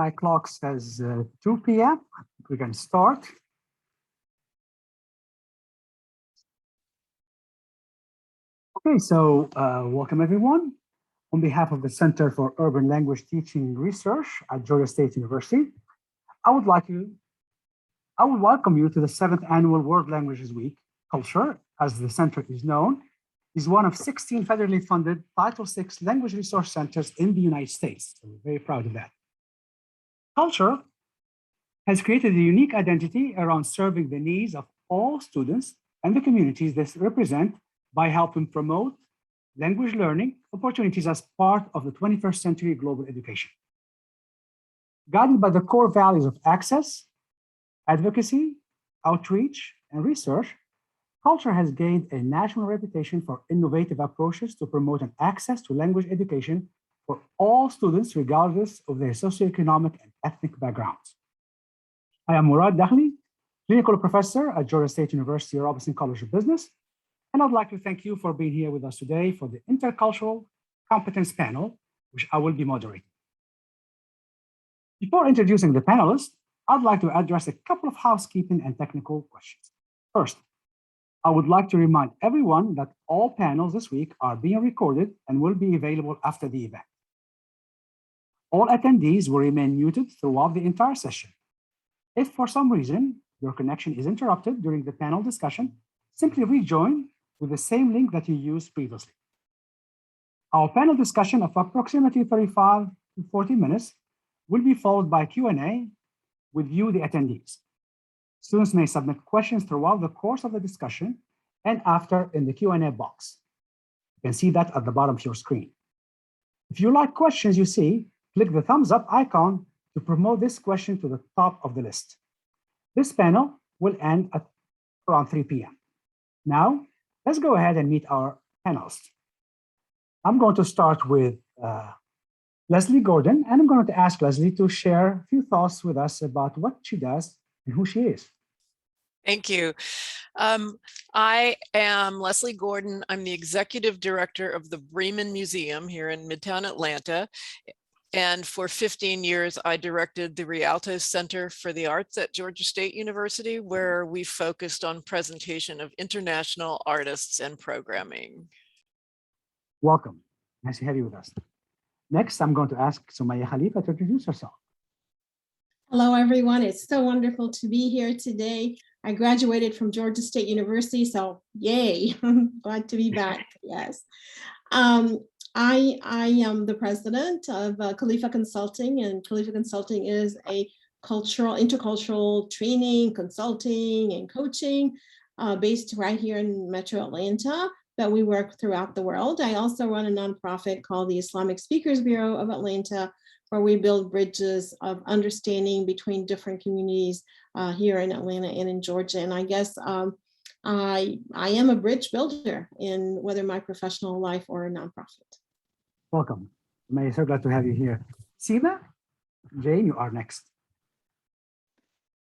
my clock says 2 p.m. We can start. Okay, so welcome everyone. On behalf of the Center for Urban Language Teaching Research at Georgia State University, I would welcome you to the 7th Annual World Languages Week. CULTR, as the center is known, is one of 16 federally funded Title VI language resource centers in the United States. So we're very proud of that. CULTR has created a unique identity around serving the needs of all students and the communities they represent by helping promote language learning opportunities as part of the 21st century global education. Guided by the core values of access, advocacy, outreach, and research, CULTR has gained a national reputation for innovative approaches to promote an access to language education for all students, regardless of their socioeconomic and ethnic backgrounds. I am Murad Dakhli, clinical professor at Georgia State University Robinson College of Business, and I'd like to thank you for being here with us today for the Intercultural Competence panel, which I will be moderating. Before introducing the panelists, I'd like to address a couple of housekeeping and technical questions. First, I would like to remind everyone that all panels this week are being recorded and will be available after the event. All attendees will remain muted throughout the entire session. If for some reason your connection is interrupted during the panel discussion, simply rejoin with the same link that you used previously. Our panel discussion of approximately 35 to 40 minutes will be followed by Q&A with you, the attendees. Students may submit questions throughout the course of the discussion and after in the Q&A box. You can see that at the bottom of your screen. If you like questions you see, click the thumbs up icon to promote this question to the top of the list. This panel will end at around 3 p.m. Now, let's go ahead and meet our panelists. I'm going to start with Leslie Gordon, and I'm going to ask Leslie to share a few thoughts with us about what she does and who she is. Thank you. I am Leslie Gordon. I'm the executive director of the Bremen Museum here in Midtown Atlanta. And for 15 years, I directed the Rialto Center for the Arts at Georgia State University, where we focused on presentation of international artists and programming. Welcome. Nice to have you with us. Next, I'm going to ask Sumaya Khalifa to introduce herself. Hello, everyone. It's so wonderful to be here today. I graduated from Georgia State University, so yay, glad to be back, yes. I am the president of Khalifa Consulting, and Khalifa Consulting is a intercultural training, consulting, and coaching based right here in Metro Atlanta, but we work throughout the world. I also run a nonprofit called the Islamic Speakers Bureau of Atlanta, where we build bridges of understanding between different communities here in Atlanta and in Georgia. And I guess I am a bridge builder in whether my professional life or a nonprofit. Welcome. I'm so glad to have you here. Seema, Jane, you are next.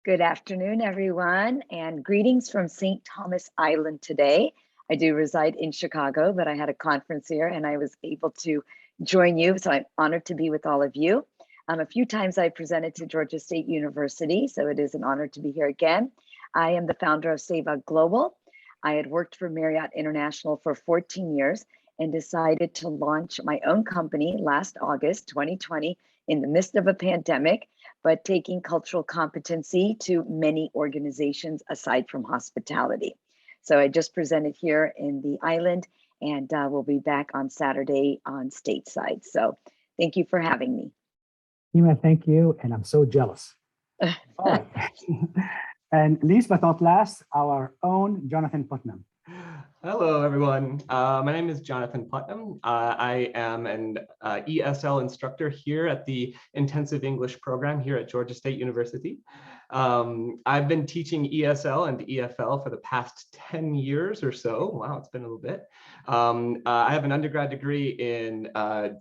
Good afternoon, everyone, and greetings from St. Thomas Island today. I do reside in Chicago, but I had a conference here and I was able to join you, so I'm honored to be with all of you. A few times I presented to Georgia State University, so it is an honor to be here again. I am the founder of Seva Global. I had worked for Marriott International for 14 years and decided to launch my own company last August 2020 in the midst of a pandemic, but taking cultural competency to many organizations aside from hospitality. So I just presented here in the island, and we'll be back on Saturday on stateside. So thank you for having me. Seema, thank you, and I'm so jealous. All right. And least but not last, our own Jonathan Putnam. Hello, everyone. My name is Jonathan Putnam. I am an ESL instructor here at the Intensive English program here at Georgia State University. I've been teaching ESL and EFL for the past 10 years or so. Wow, it's been a little bit. I have an undergrad degree in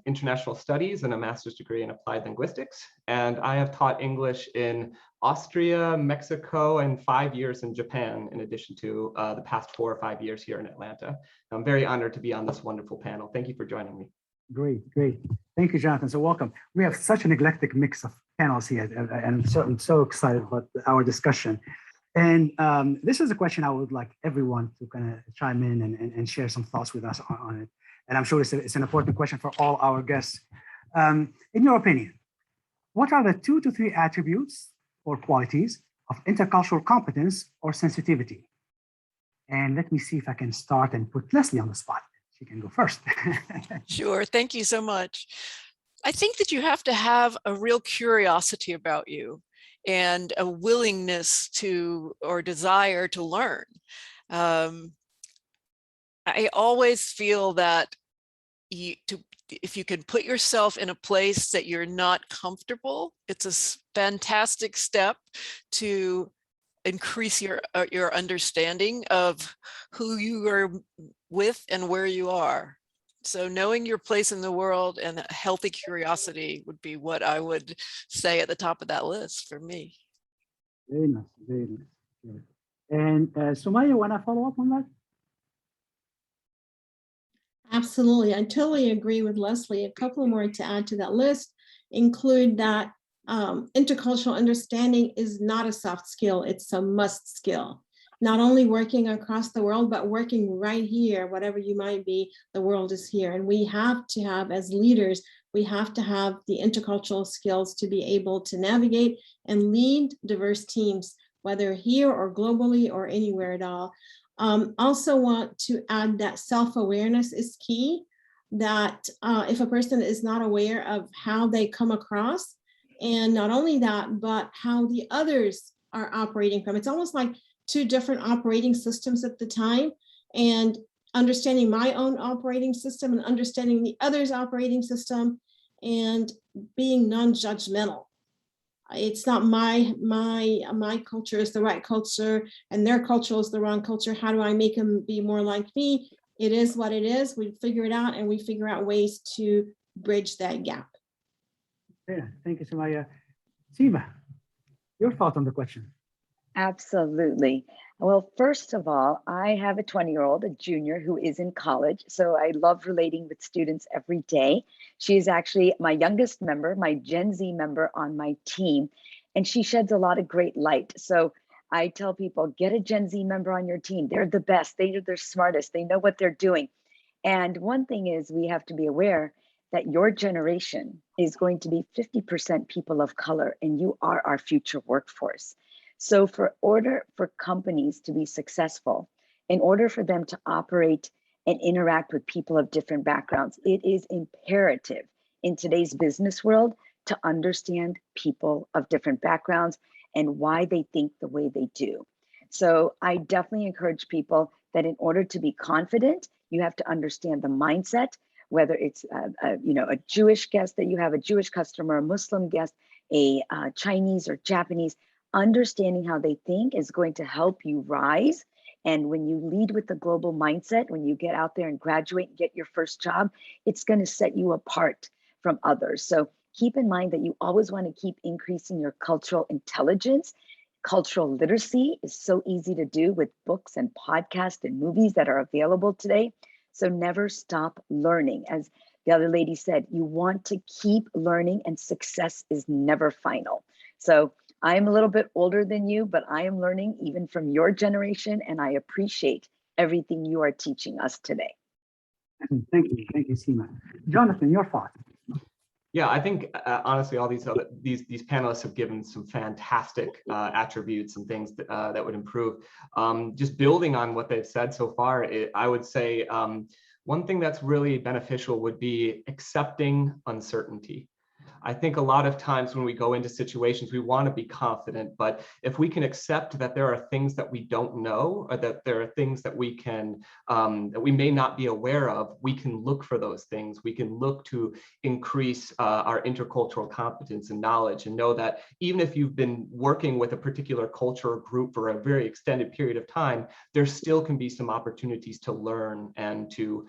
international studies and a master's degree in applied linguistics. And I have taught English in Austria, Mexico, and 5 years in Japan, in addition to the past 4 or 5 years here in Atlanta. I'm very honored to be on this wonderful panel. Thank you for joining me. Great, great. Thank you, Jonathan. So welcome. We have such an eclectic mix of panels here, and so I'm so excited about our discussion. And this is a question I would like everyone to kind of chime in and share some thoughts with us on it. And I'm sure it's an important question for all our guests. In your opinion, what are the 2 to 3 attributes or qualities of intercultural competence or sensitivity? And let me see if I can start and put Leslie on the spot. She can go first. Sure, thank you so much. I think that you have to have a real curiosity about you and a willingness to or desire to learn. I always feel that if you can put yourself in a place that you're not comfortable, it's a fantastic step to increase your understanding of who you are with and where you are. So knowing your place in the world and a healthy curiosity would be what I would say at the top of that list for me. Very nice, very nice. And Sumaya, want to follow up on that? Absolutely. I totally agree with Leslie. A couple more to add to that list include that intercultural understanding is not a soft skill, it's a must skill. Not only working across the world, but working right here, whatever you might be, the world is here. And we have to have, as leaders, we have to have the intercultural skills to be able to navigate and lead diverse teams, whether here or globally or anywhere at all. Also want to add that self-awareness is key, that if a person is not aware of how they come across, and not only that, but how the others are operating from. It's almost like 2 different operating systems at the time, and understanding my own operating system and understanding the other's operating system and being non-judgmental. It's not my culture is the right culture and their culture is the wrong culture. How do I make them be more like me? It is what it is. We figure it out and we figure out ways to bridge that gap. Yeah, thank you, Sumaya. Siva, your thought on the question. Absolutely. Well, first of all, I have a 20-year-old, a junior, who is in college. So I love relating with students every day. She is actually my youngest member, my Gen Z member on my team, and she sheds a lot of great light. So I tell people, get a Gen Z member on your team. They're the best. They're smartest. They know what they're doing. And one thing is, we have to be aware that your generation is going to be 50% people of color, and you are our future workforce. So for companies to be successful, in order for them to operate and interact with people of different backgrounds, it is imperative in today's business world to understand people of different backgrounds and why they think the way they do. So I definitely encourage people that in order to be confident, you have to understand the mindset, whether it's a Jewish guest that you have, a Jewish customer, a Muslim guest, a Chinese or Japanese. Understanding how they think is going to help you rise. And when you lead with the global mindset, when you get out there and graduate and get your first job, it's going to set you apart from others. So keep in mind that you always want to keep increasing your cultural intelligence. Cultural literacy is so easy to do with books and podcasts and movies that are available today. So never stop learning. As the other lady said, you want to keep learning, and success is never final. So I'm a little bit older than you, but I am learning even from your generation, and I appreciate everything you are teaching us today. Thank you, Seema. Jonathan, your thought. Yeah, I think honestly, all these panelists have given some fantastic attributes and things that would improve. Just building on what they've said so far, I would say one thing that's really beneficial would be accepting uncertainty. I think a lot of times when we go into situations, we want to be confident, but if we can accept that there are things that we don't know, or that there are things that we can, that we may not be aware of, we can look for those things. We can look to increase our intercultural competence and knowledge, and know that even if you've been working with a particular culture or group for a very extended period of time, there still can be some opportunities to learn and to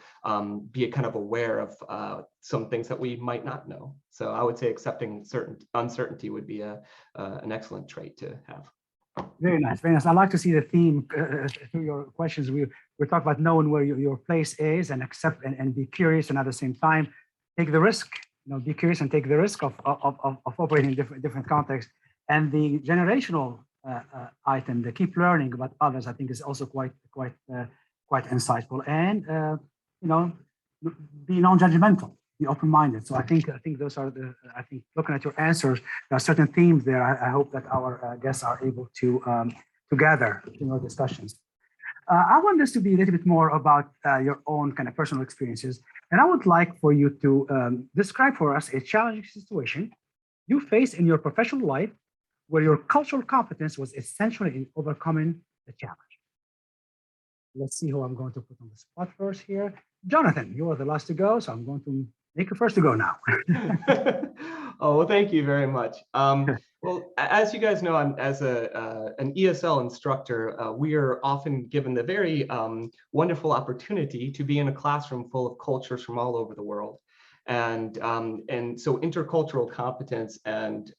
be kind of aware of some things that we might not know. So I would say accepting uncertainty would be an excellent trait to have. Very nice, very nice. I like to see the theme through your questions. We're talking about knowing where your place is and accept and be curious, and at the same time take the risk, be curious and take the risk of operating in different contexts. And the generational item, the keep learning about others, I think is also quite insightful. And be non-judgmental, be open-minded. So I think those are I think looking at your answers, there are certain themes there. I hope that our guests are able to gather in your discussions. I want this to be a little bit more about your own kind of personal experiences. And I would like for you to describe for us a challenging situation you faced in your professional life where your cultural competence was essential in overcoming the challenge. Let's see who I'm going to put on the spot first here. Jonathan, you are the last to go, so I'm going to make you first to go now. Oh, well, thank you very much. Well, as you guys know, as an ESL instructor, we are often given the very wonderful opportunity to be in a classroom full of cultures from all over the world. And so intercultural competence and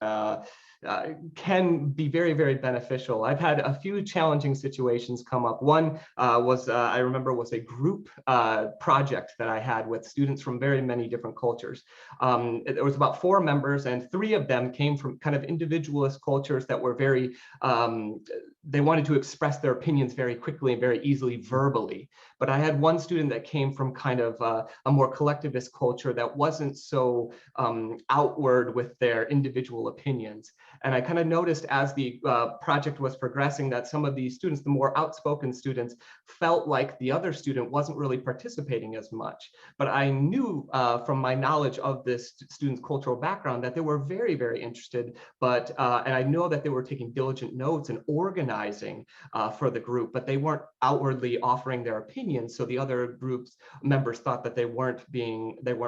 can be very, very beneficial. I've had a few challenging situations come up. One was, I remember, was a group project that I had with students from very many different cultures. There was about 4 members, and 3 of them came from kind of individualist cultures that were very, they wanted to express their opinions very quickly and very easily verbally. But I had one student that came from kind of a more collectivist culture that wasn't so outward with their individual opinions. And I kind of noticed as the project was progressing that some of these students, the more outspoken students, felt like the other student wasn't really participating as much. But I knew from my knowledge of this student's cultural background that they were very, very interested, but and I know that they were taking diligent notes and organizing for the group, but they weren't outwardly offering their opinions. So the other group's members thought that they weren't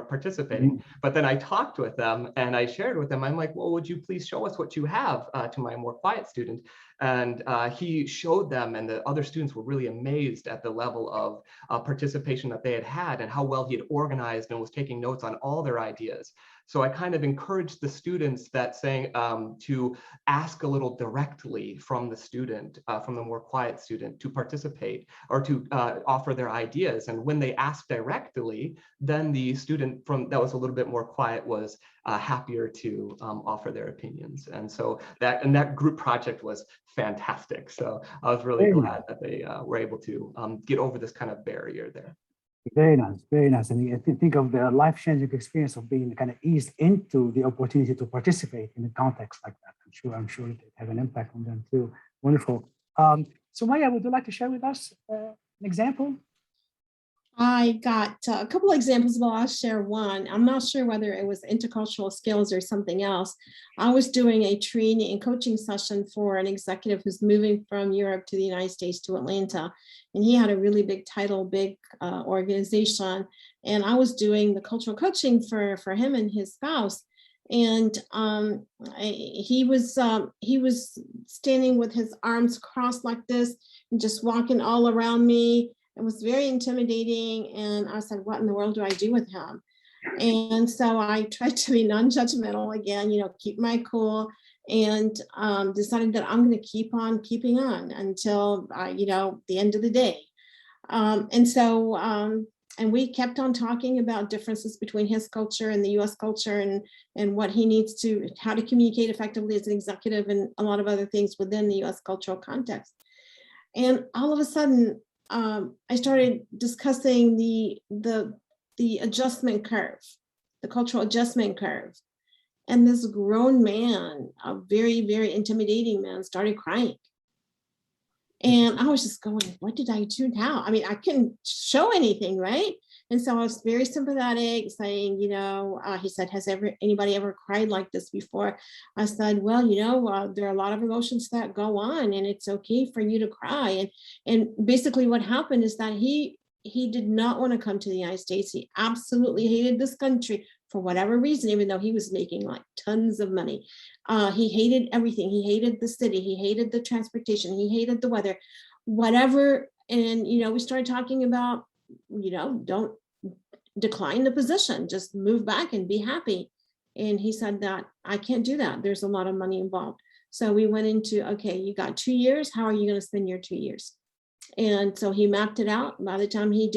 participating. But then I talked with them and I shared with them, I'm like, well, would you please show us what you have, to my more quiet student. And he showed them, and the other students were really amazed at the level of participation that they had had and how well he had organized and was taking notes on all their ideas. So I kind of encouraged the students that saying to ask a little directly from the student, from the more quiet student, to participate or to offer their ideas. And when they asked directly, then the student that was a little bit more quiet was happier to offer their opinions. And so that group project was fantastic. So I was really glad that they were able to get over this kind of barrier there. Very nice, very nice. And I think of the life-changing experience of being kind of eased into the opportunity to participate in a context like that. I'm sure it have an impact on them too. Wonderful. So Maya, would you like to share with us an example? I got a couple of examples, but I'll share one. I'm not sure whether it was intercultural skills or something else. I was doing a training and coaching session for an executive who's moving from Europe to the United States to Atlanta. And he had a really big title, big organization. And I was doing the cultural coaching for him and his spouse. And he was standing with his arms crossed like this and just walking all around me. It was very intimidating. And I said, what in the world do I do with him? And so I tried to be non-judgmental again, keep my cool, and decided that I'm going to keep on keeping on until, the end of the day. And we kept on talking about differences between his culture and the US culture and what he needs to, how to communicate effectively as an executive and a lot of other things within the US cultural context. And all of a sudden, I started discussing the adjustment curve, the cultural adjustment curve. And this grown man, a very, very intimidating man, started crying. And I was just going, what did I do now? I mean, I couldn't show anything, right? And so I was very sympathetic, saying, he said, has anybody ever cried like this before? I said, well, there are a lot of emotions that go on, and it's okay for you to cry. And basically what happened is that he did not want to come to the United States. He absolutely hated this country for whatever reason, even though he was making like tons of money. He hated everything. He hated the city. He hated the transportation. He hated the weather, whatever. And, we started talking about, don't decline the position, just move back and be happy. And he said that I can't do that. There's a lot of money involved. So we went into, okay, you got 2 years. How are you going to spend your 2 years? And so he mapped it out. By the time he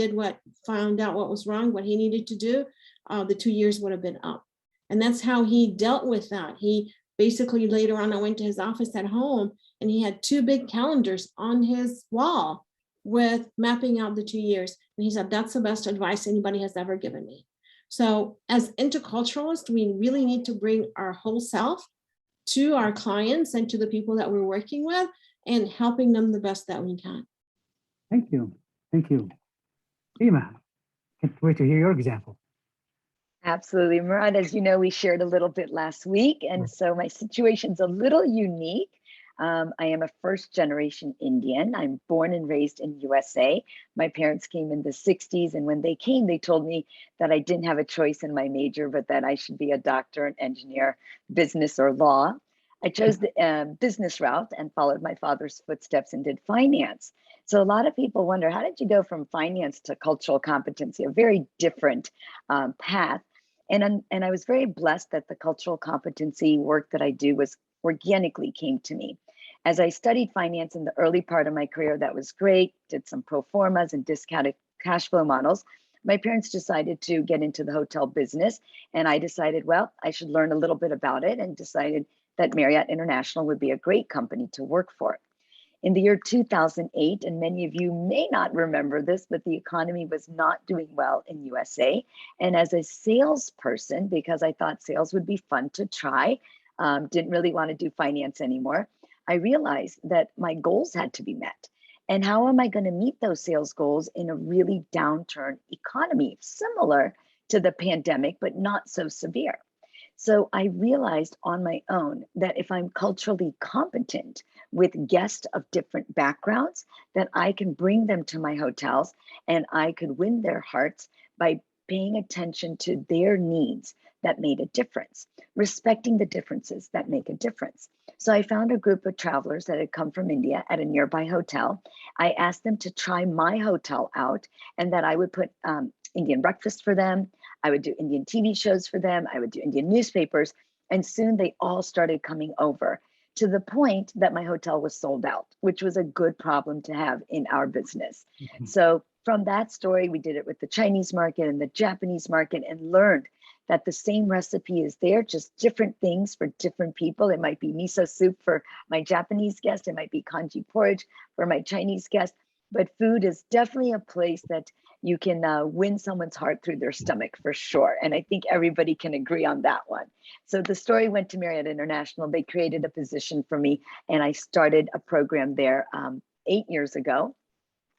found out what was wrong, what he needed to do, the 2 years would have been up. And that's how he dealt with that. He basically later on, I went to his office at home and he had 2 big calendars on his wall with mapping out the 2 years. And he said, that's the best advice anybody has ever given me. So as interculturalists, we really need to bring our whole self to our clients and to the people that we're working with and helping them the best that we can. Thank you. Thank you. Rima, can't wait to hear your example. Absolutely, Murad. As you know, we shared a little bit last week, and so my situation's a little unique. I am a first-generation Indian. I'm born and raised in USA. My parents came in the 60s, and when they came, they told me that I didn't have a choice in my major, but that I should be a doctor, an engineer, business, or law. I chose the business route and followed my father's footsteps and did finance. So a lot of people wonder, how did you go from finance to cultural competency? A very different path. And I was very blessed that the cultural competency work that I do was organically came to me. As I studied finance in the early part of my career, that was great, did some pro formas and discounted cash flow models. My parents decided to get into the hotel business, and I decided, well, I should learn a little bit about it, and decided that Marriott International would be a great company to work for. In the year 2008, and many of you may not remember this, but the economy was not doing well in USA. And as a salesperson, because I thought sales would be fun to try, didn't really want to do finance anymore, I realized that my goals had to be met. And how am I going to meet those sales goals in a really downturn economy, similar to the pandemic, but not so severe? So I realized on my own that if I'm culturally competent with guests of different backgrounds, that I can bring them to my hotels and I could win their hearts by paying attention to their needs that made a difference, respecting the differences that make a difference. So I found a group of travelers that had come from India at a nearby hotel. I asked them to try my hotel out and that I would put Indian breakfast for them. I would do Indian TV shows for them. I would do Indian newspapers. And soon they all started coming over to the point that my hotel was sold out, which was a good problem to have in our business. So from that story, we did it with the Chinese market and the Japanese market and learned that the same recipe is there, just different things for different people. It might be miso soup for my Japanese guest. It might be congee porridge for my Chinese guest. But food is definitely a place that you can win someone's heart through their stomach for sure. And I think everybody can agree on that one. So the story went to Marriott International. They created a position for me and I started a program there 8 years ago,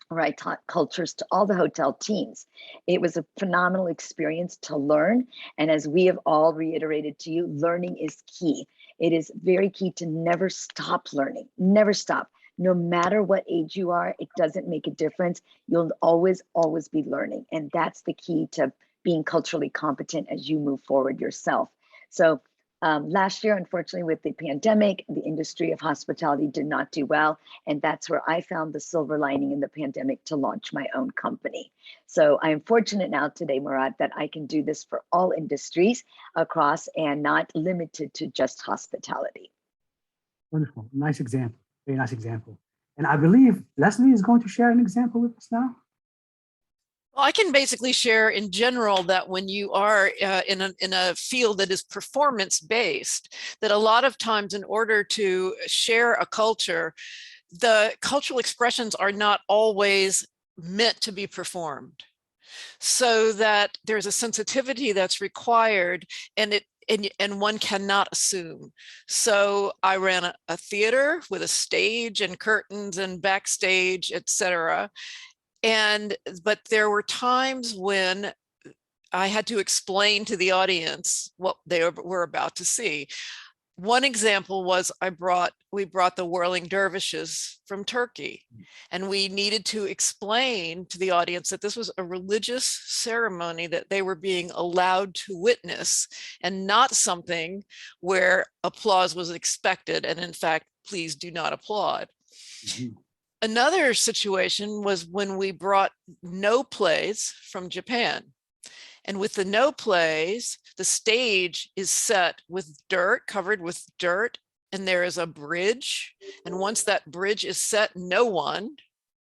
where I taught cultures to all the hotel teams. It was a phenomenal experience to learn. And as we have all reiterated to you, learning is key. It is very key to never stop learning, never stop. No matter what age you are, it doesn't make a difference. You'll always, always be learning. And that's the key to being culturally competent as you move forward yourself. So last year, unfortunately, with the pandemic, the industry of hospitality did not do well. And that's where I found the silver lining in the pandemic to launch my own company. So I am fortunate now today, Murad, that I can do this for all industries across and not limited to just hospitality. Wonderful. Nice example. Very nice example. And I believe Leslie is going to share an example with us now. Well, I can basically share in general that when you are in a field that is performance-based, that a lot of times in order to share a culture, the cultural expressions are not always meant to be performed. So that there's a sensitivity that's required and one cannot assume. So I ran a theater with a stage and curtains and backstage, etc. But there were times when I had to explain to the audience what they were about to see. One example was we brought the whirling dervishes from Turkey, and we needed to explain to the audience that this was a religious ceremony that they were being allowed to witness and not something where applause was expected. And in fact, please do not applaud. Another situation was when we brought no plays from Japan. And with the no plays, the stage is set with dirt, covered with dirt, and there is a bridge. And once that bridge is set, no one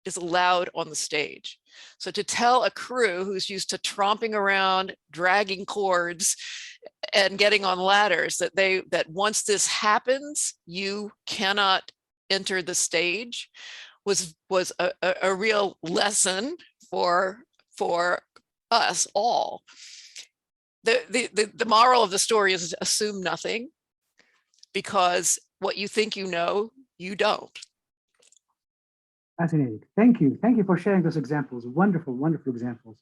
is allowed on the stage. So to tell a crew who's used to tromping around, dragging cords, and getting on ladders that once this happens, you cannot enter the stage was a real lesson for us all. The moral of the story is assume nothing, because what you think you know, you don't. Fascinating. Thank you. Thank you for sharing those examples. Wonderful, wonderful examples.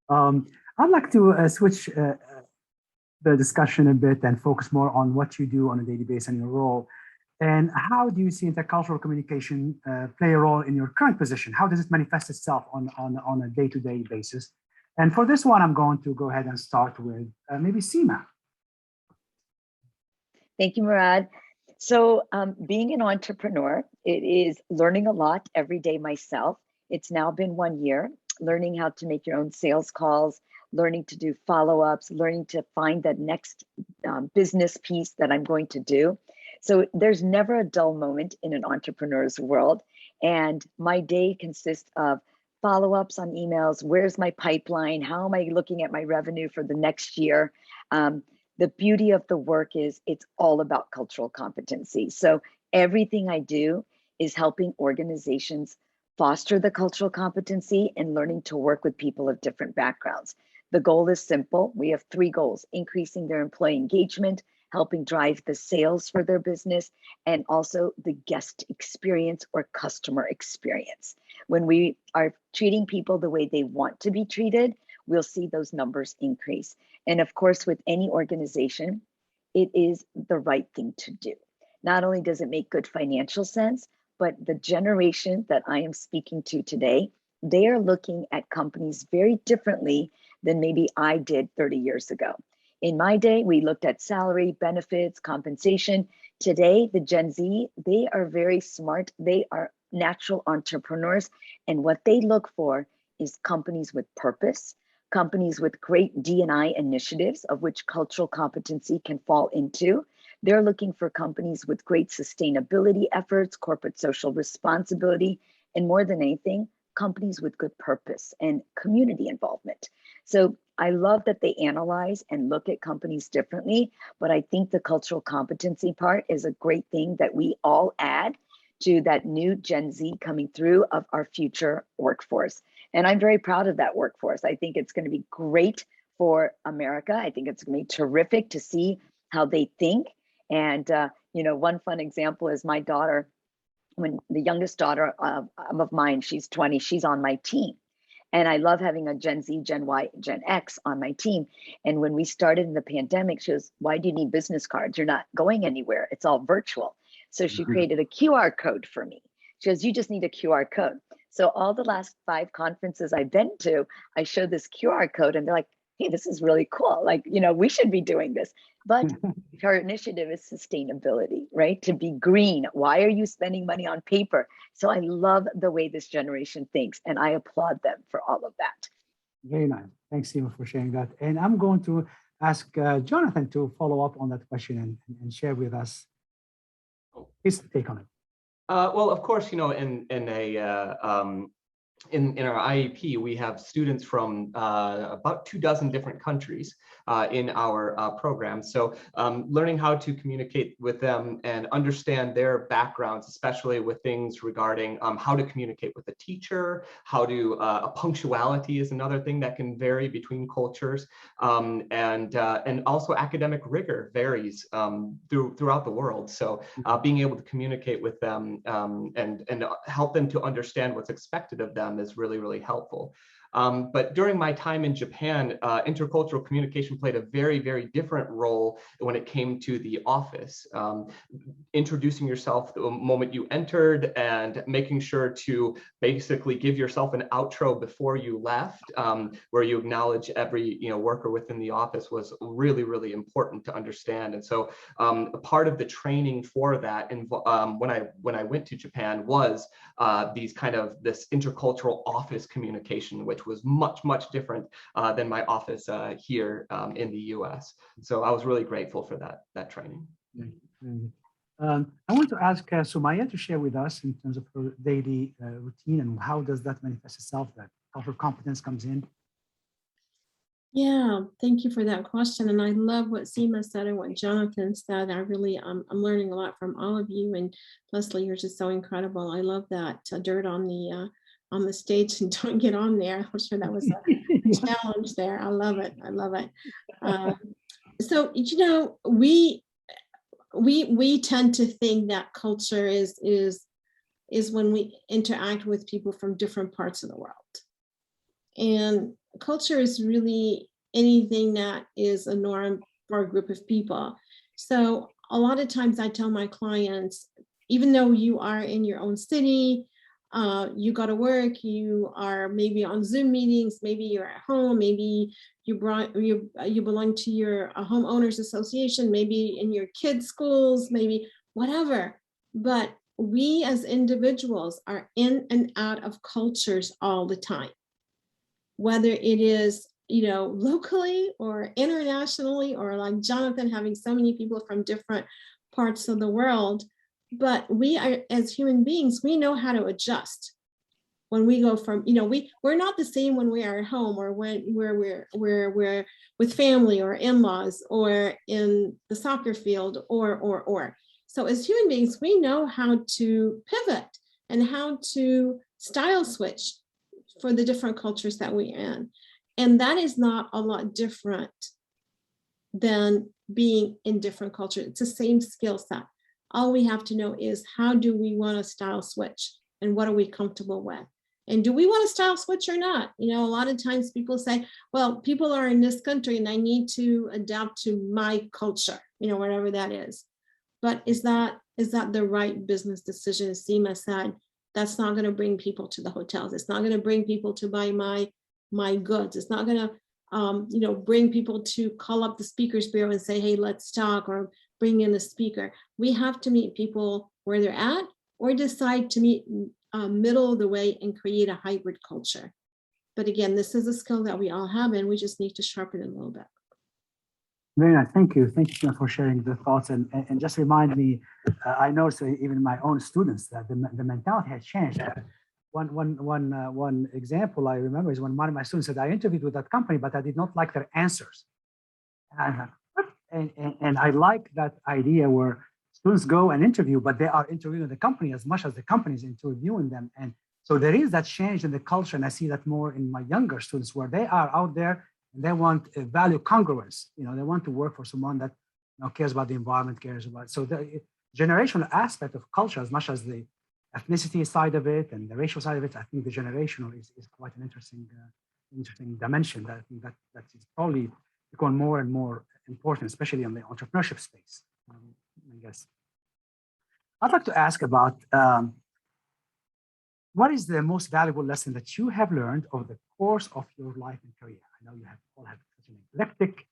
I'd like to switch the discussion a bit and focus more on what you do on a daily basis and your role. And how do you see intercultural communication play a role in your current position? How does it manifest itself on a day-to-day basis? And for this one, I'm going to go ahead and start with maybe Seema. Thank you, Murad. So being an entrepreneur, it is learning a lot every day myself. It's now been 1 year, learning how to make your own sales calls, learning to do follow-ups, learning to find that next business piece that I'm going to do. So there's never a dull moment in an entrepreneur's world. And my day consists of follow-ups on emails. Where's my pipeline? How am I looking at my revenue for the next year? The beauty of the work is it's all about cultural competency. So everything I do is helping organizations foster the cultural competency and learning to work with people of different backgrounds. The goal is simple. We have 3 goals: increasing their employee engagement, helping drive the sales for their business, and also the guest experience or customer experience. When we are treating people the way they want to be treated, we'll see those numbers increase. And of course, with any organization, it is the right thing to do. Not only does it make good financial sense, but the generation that I am speaking to today, they are looking at companies very differently than maybe I did 30 years ago. In my day, we looked at salary, benefits, compensation. Today, the Gen Z, they are very smart. They are natural entrepreneurs. And what they look for is companies with purpose, companies with great D&I initiatives, of which cultural competency can fall into. They're looking for companies with great sustainability efforts, corporate social responsibility, and more than anything, companies with good purpose and community involvement. So I love that they analyze and look at companies differently, but I think the cultural competency part is a great thing that we all add to that new Gen Z coming through of our future workforce. And I'm very proud of that workforce. I think it's going to be great for America. I think it's going to be terrific to see how they think. And, one fun example is my daughter, when the youngest daughter of mine, she's 20, she's on my team. And I love having a Gen Z, Gen Y, Gen X on my team. And when we started in the pandemic, she goes, "Why do you need business cards? You're not going anywhere. It's all virtual." So she created a QR code for me. She goes, "You just need a QR code." So all the last 5 conferences I've been to, I show this QR code and they're like, "Hey, this is really cool. Like, we should be doing this." But her initiative is sustainability, right? To be green. Why are you spending money on paper? So I love the way this generation thinks, and I applaud them for all of that. Very nice. Thanks, Seema, for sharing that. And I'm going to ask Jonathan to follow up on that question and share with us his take on it. Well, of course, in our IEP, we have students from about 24 different countries in our program. So learning how to communicate with them and understand their backgrounds, especially with things regarding how to communicate with a teacher, how to, punctuality is another thing that can vary between cultures, and also academic rigor varies throughout the world. So being able to communicate with them and help them to understand what's expected of them is really, really helpful. But during my time in Japan, intercultural communication played a very, very different role when it came to the office. Introducing yourself the moment you entered and making sure to basically give yourself an outro before you left, where you acknowledge every worker within the office was really, really important to understand. And so a part of the training for that when I went to Japan was this intercultural office communication, which was much, much different than my office here in the US. So I was really grateful for that training. I want to ask Sumaya to share with us in terms of her daily routine and how does that manifest itself, that cultural competence comes in. Yeah, thank you for that question. And I love what Seema said and what Jonathan said. I really, I'm learning a lot from all of you. And Leslie, you're just so incredible. I love that dirt on the stage and don't get on there. I'm sure that was a challenge there. I love it. I love it. So, you know, we tend to think that culture is when we interact with people from different parts of the world. And culture is really anything that is a norm for a group of people. So a lot of times I tell my clients, even though you are in your own city, you go to work, you are maybe on Zoom meetings, maybe you're at home, maybe you belong to your homeowners association, maybe in your kids' schools, maybe whatever. But we as individuals are in and out of cultures all the time, whether it is, you know, locally or internationally, or like Jonathan having so many people from different parts of the world. But we are, as human beings, we know how to adjust when we go from, you know, we're not the same when we are at home or when we're with family or in-laws or in the soccer field or. So as human beings, we know how to pivot and how to style switch for the different cultures that we're in. And that is not a lot different than being in different cultures. It's the same skill set. All we have to know is how do we want to style switch and what are we comfortable with? And do we want to style switch or not? You know, a lot of times people say, well, people are in this country and I need to adapt to my culture, you know, whatever that is. But is that the right business decision? As Seema said, that's not going to bring people to the hotels. It's not going to bring people to buy my goods. It's not going to, you know, bring people to call up the speakers bureau and say, hey, let's talk, or bring in a speaker. We have to meet people where they're at, or decide to meet middle of the way and create a hybrid culture. But again, this is a skill that we all have, and we just need to sharpen it a little bit. Very nice. Thank you. Thank you for sharing the thoughts. And just remind me, I noticed even my own students that the mentality has changed. One example I remember is when one of my students said, I interviewed with that company, but I did not like their answers. And I like that idea where students go and interview, but they are interviewing the company as much as the company is interviewing them. And so there is that change in the culture. And I see that more in my younger students where they are out there and they want a value congruence. You know, they want to work for someone that, you know, cares about the environment, cares about. So the generational aspect of culture, as much as the ethnicity side of it and the racial side of it, I think the generational is quite an interesting dimension that I think that is probably becoming more and more important, especially in the entrepreneurship space, I guess. I'd like to ask about what is the most valuable lesson that you have learned over the course of your life and career? I know you all have such an eclectic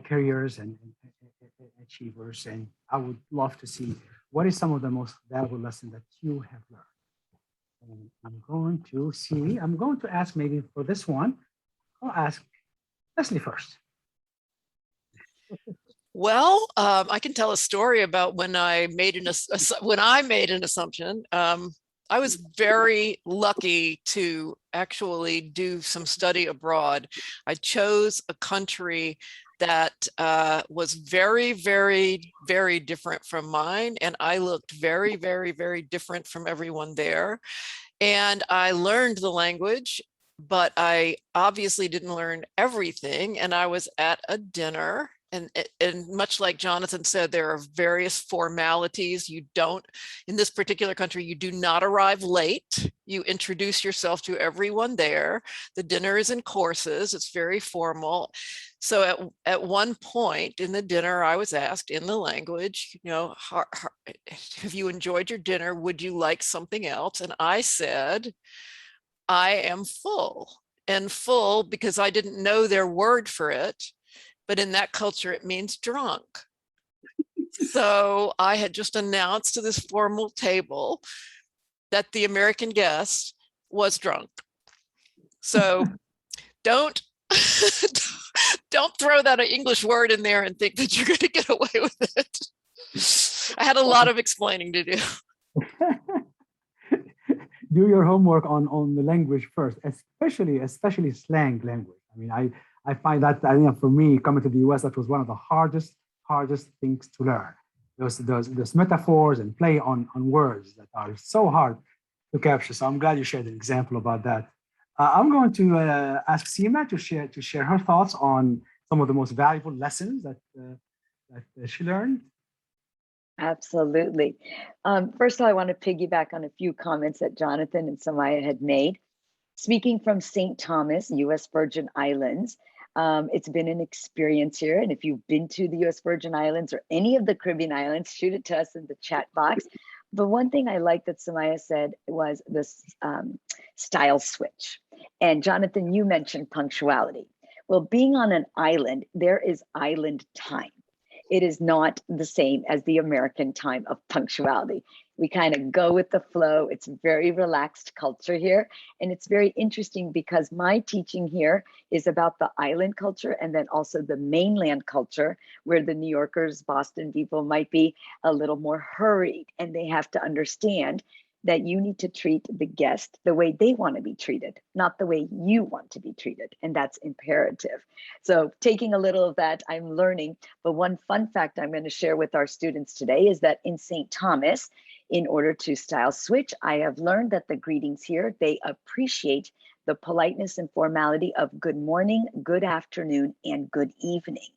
careers and achievers, and I would love to see what is some of the most valuable lesson that you have learned. And I'm going to ask maybe for this one, I'll ask Leslie first. Well, I can tell a story about when I made an assumption. I was very lucky to actually do some study abroad. I chose a country that was very, very, very different from mine. And I looked very, very, very different from everyone there. And I learned the language, but I obviously didn't learn everything. And I was at a dinner. And much like Jonathan said, there are various formalities. You don't, in this particular country, you do not arrive late. You introduce yourself to everyone there. The dinner is in courses. It's very formal. So at one point in the dinner, I was asked in the language, you know, have you enjoyed your dinner? Would you like something else? And I said, I am full. And full because I didn't know their word for it. But in that culture, it means drunk. So I had just announced to this formal table that the American guest was drunk. So don't throw that English word in there and think that you're going to get away with it. I had a lot of explaining to do. Do your homework on the language first, especially slang language. I mean, I find that, for me, coming to the US, that was one of the hardest things to learn. Those metaphors and play on words that are so hard to capture. So I'm glad you shared an example about that. I'm going to ask Seema to share her thoughts on some of the most valuable lessons that she learned. Absolutely. First of all, I want to piggyback on a few comments that Jonathan and Samaya had made. Speaking from St. Thomas, U.S. Virgin Islands, it's been an experience here. And if you've been to the U.S. Virgin Islands or any of the Caribbean islands, shoot it to us in the chat box. The one thing I like that Samaya said was this style switch. And Jonathan, you mentioned punctuality. Well, being on an island, there is island time. It is not the same as the American time of punctuality. We kind of go with the flow. It's very relaxed culture here. And it's very interesting because my teaching here is about the island culture and then also the mainland culture, where the New Yorkers, Boston people might be a little more hurried, and they have to understand that you need to treat the guest the way they want to be treated, not the way you want to be treated. And that's imperative. So taking a little of that, I'm learning. But one fun fact I'm going to share with our students today is that in St. Thomas, in order to style switch, I have learned that the greetings here, they appreciate the politeness and formality of good morning, good afternoon, and good evening.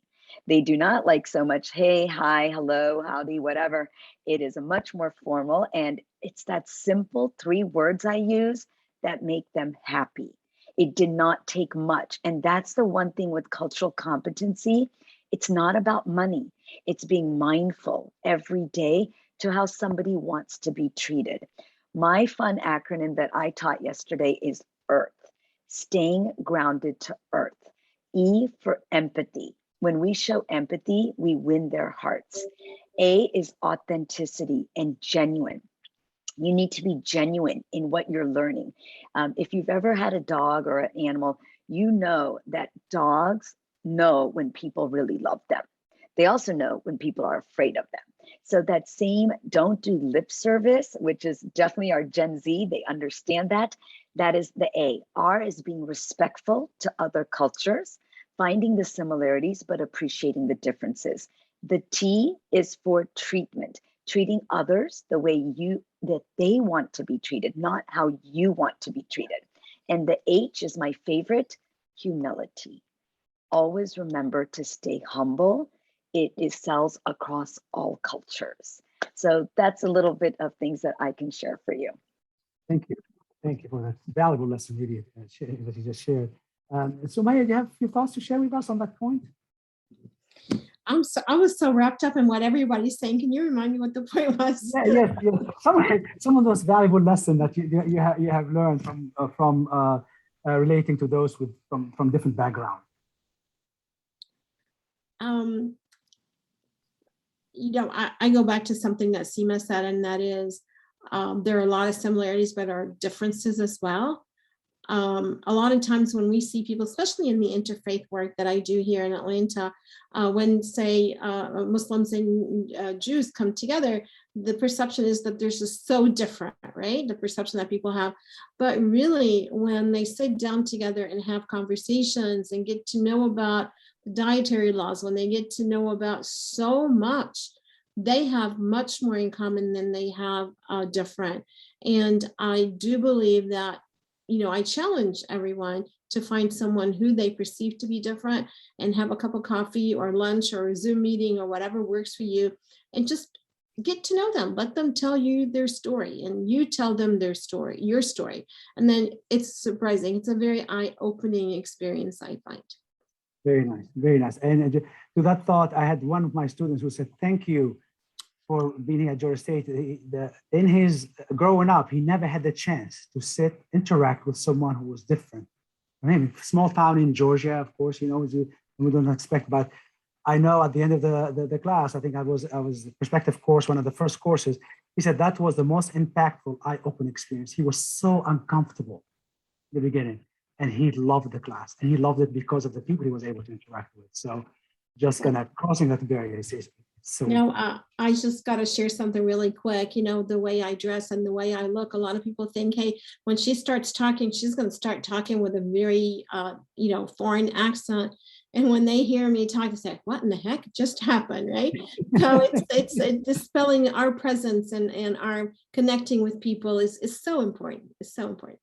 They do not like so much, hey, hi, hello, howdy, whatever. It is a much more formal, and it's that simple 3 words I use that make them happy. It did not take much. And that's the one thing with cultural competency. It's not about money. It's being mindful every day to how somebody wants to be treated. My fun acronym that I taught yesterday is EARTH, staying grounded to earth. E for empathy. When we show empathy, we win their hearts. A is authenticity and genuine. You need to be genuine in what you're learning. If you've ever had a dog or an animal, you know that dogs know when people really love them. They also know when people are afraid of them. So that same don't do lip service, which is definitely our Gen Z, they understand that. That is the A. R is being respectful to other cultures, finding the similarities, but appreciating the differences. The T is for treatment, treating others the way that they want to be treated, not how you want to be treated. And the H is my favorite, humility. Always remember to stay humble. It sells across all cultures. So that's a little bit of things that I can share for you. Thank you. Thank you for that valuable lesson really that you just shared. So Maya, do you have a few thoughts to share with us on that point? I was so wrapped up in what everybody's saying. Can you remind me what the point was? Yes. Some of those valuable lessons that you have learned from relating to those from different backgrounds. I go back to something that Seema said, and that is there are a lot of similarities, but there are differences as well. A lot of times when we see people, especially in the interfaith work that I do here in Atlanta, when say Muslims and Jews come together, the perception is that they're just so different, right? The perception that people have. But really, when they sit down together and have conversations and get to know about dietary laws, when they get to know about so much, they have much more in common than they have different. And I do believe that, I challenge everyone to find someone who they perceive to be different and have a cup of coffee or lunch or a Zoom meeting or whatever works for you, and just get to know them. Let them tell you their story and you tell them their story, your story. And then it's surprising. It's a very eye-opening experience, I find. Very nice, very nice. And to that thought, I had one of my students who said, thank you for being at Georgia State. In his growing up, he never had the chance to interact with someone who was different. I mean, small town in Georgia, of course, we don't expect, but I know at the end of the class, I think I was the perspective course, one of the first courses, he said that was the most impactful eye-opening experience. He was so uncomfortable in the beginning, and he loved the class, and he loved it because of the people he was able to interact with. So just kind of crossing that barrier is So I just got to share something really quick. The way I dress and the way I look, a lot of people think, hey, when she starts talking, she's going to start talking with a very, foreign accent. And when they hear me talk, they say, what in the heck just happened, right? So it's dispelling our presence and our connecting with people is so important. It's so important.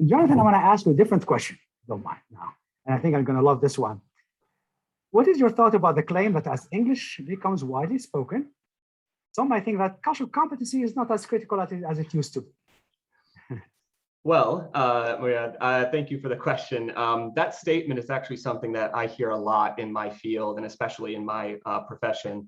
Jonathan, I want to ask you a different question, if you don't mind now. And I think I'm going to love this one. What is your thought about the claim that as English becomes widely spoken, some might think that cultural competency is not as critical as it used to be? Well, Maria, thank you for the question. That statement is actually something that I hear a lot in my field and especially in my profession.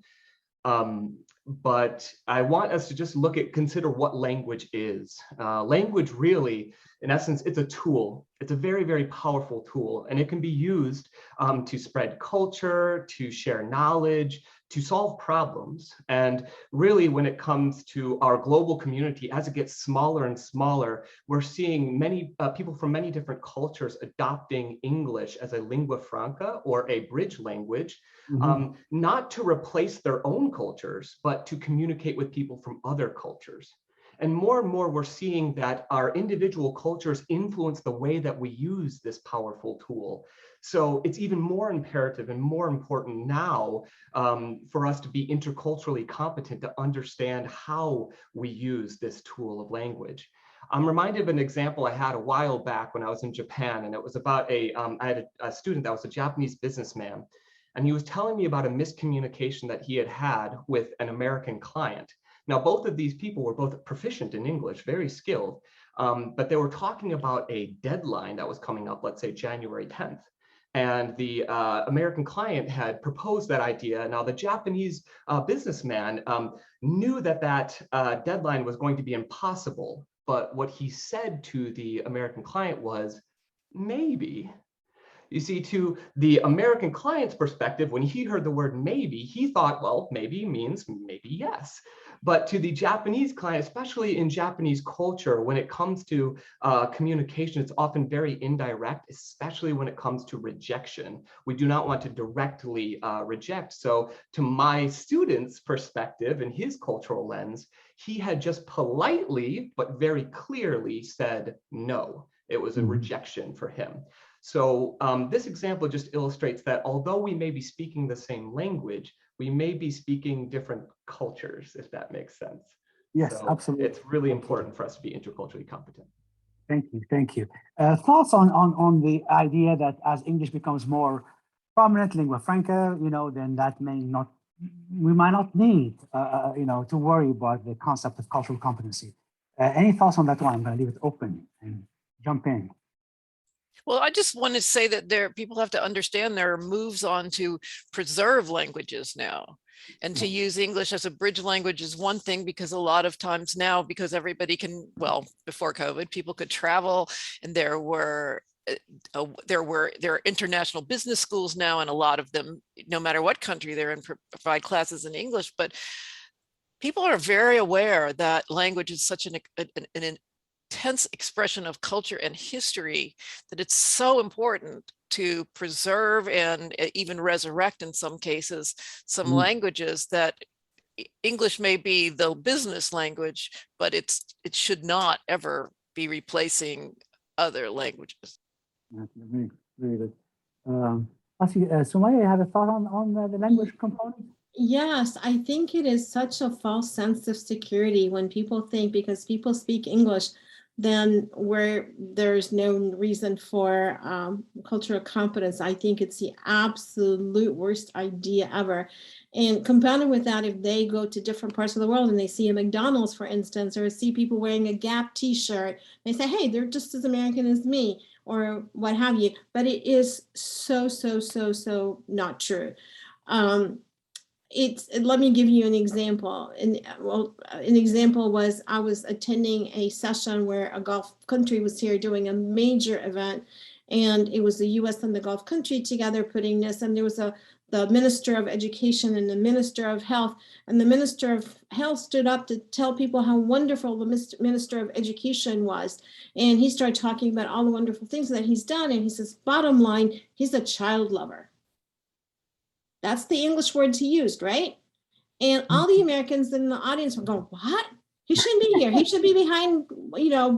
But I want us to just consider what language is. Language really, in essence, it's a tool. It's a very, very powerful tool, and it can be used to spread culture, to share knowledge, to solve problems. And really, when it comes to our global community, as it gets smaller and smaller, we're seeing many people from many different cultures adopting English as a lingua franca or a bridge language, not to replace their own cultures, but to communicate with people from other cultures. And more, we're seeing that our individual cultures influence the way that we use this powerful tool. So it's even more imperative and more important now for us to be interculturally competent to understand how we use this tool of language. I'm reminded of an example I had a while back when I was in Japan, and it was about I had a student that was a Japanese businessman, and he was telling me about a miscommunication that he had with an American client. Now, both of these people were both proficient in English, very skilled, but they were talking about a deadline that was coming up, let's say January 10th. And the American client had proposed that idea. Now, the Japanese businessman knew that deadline was going to be impossible. But what he said to the American client was, maybe. You see, to the American client's perspective, when he heard the word maybe, he thought, well, maybe means maybe yes. But to the Japanese client, especially in Japanese culture, when it comes to communication, it's often very indirect, especially when it comes to rejection. We do not want to directly reject. So to my student's perspective and his cultural lens, he had just politely, but very clearly said no. It was a rejection for him. So this example just illustrates that although we may be speaking the same language, we may be speaking different cultures, if that makes sense. Yes, so absolutely. It's really important for us to be interculturally competent. Thank you, thank you. Thoughts on the idea that as English becomes more prominent, lingua franca, then that we might not need, to worry about the concept of cultural competency. Any thoughts on that one? I'm going to leave it open and jump in. Well, I just want to say that people have to understand there are moves on to preserve languages now. And to use English as a bridge language is one thing, because a lot of times now, because everybody can, well, before COVID, people could travel, and there are international business schools now, and a lot of them, no matter what country they're in, provide classes in English. But people are very aware that language is such an intense expression of culture and history that it's so important to preserve and even resurrect, in some cases, some languages that English may be the business language, but it should not ever be replacing other languages. Very, very good. Sumaya, you have a thought on the language component? Yes, I think it is such a false sense of security when people think because people speak English, then where there's no reason for cultural competence. I think it's the absolute worst idea ever. And compounded with that, if they go to different parts of the world and they see a McDonald's, for instance, or see people wearing a Gap t-shirt, they say, hey, they're just as American as me, or what have you. But it is so not true. Let me give you an example. An example was I was attending a session where a Gulf country was here doing a major event, and it was the U.S. and the Gulf country together putting this, and there was the Minister of Education and the Minister of Health, and the Minister of Health stood up to tell people how wonderful the Minister of Education was, and he started talking about all the wonderful things that he's done, and he says, bottom line, he's a child lover. That's the English words he used, right? And all the Americans in the audience were going, what? He shouldn't be here. He should be behind,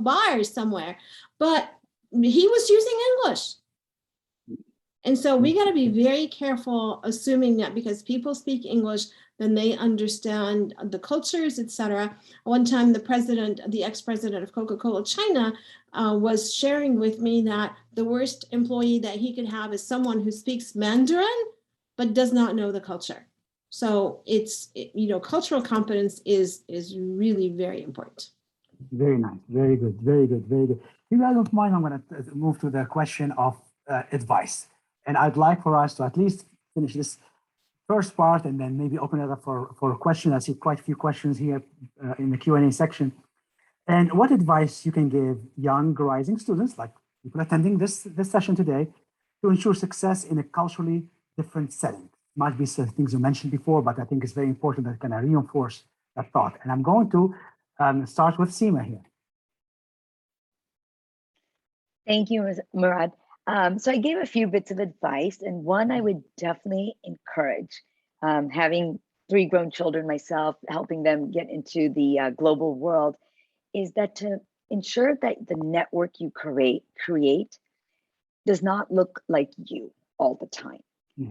bars somewhere. But he was using English. And so we got to be very careful assuming that because people speak English, then they understand the cultures, etc. One time, the ex-president of Coca-Cola China was sharing with me that the worst employee that he could have is someone who speaks Mandarin, but does not know the culture. So cultural competence is really very important. Very nice. Very good. Very good. Very good. If you guys don't mind, I'm going to move to the question of advice. And I'd like for us to at least finish this first part and then maybe open it up for a question. I see quite a few questions here in the Q&A section. And what advice you can give young rising students, like people attending this session today, to ensure success in a culturally different setting? Might be some things you mentioned before, but I think it's very important that kind of reinforce that thought. And I'm going to start with Seema here. Thank you, Murad. So I gave a few bits of advice, and one I would definitely encourage, having 3 grown children myself, helping them get into the global world, is that to ensure that the network you create does not look like you all the time.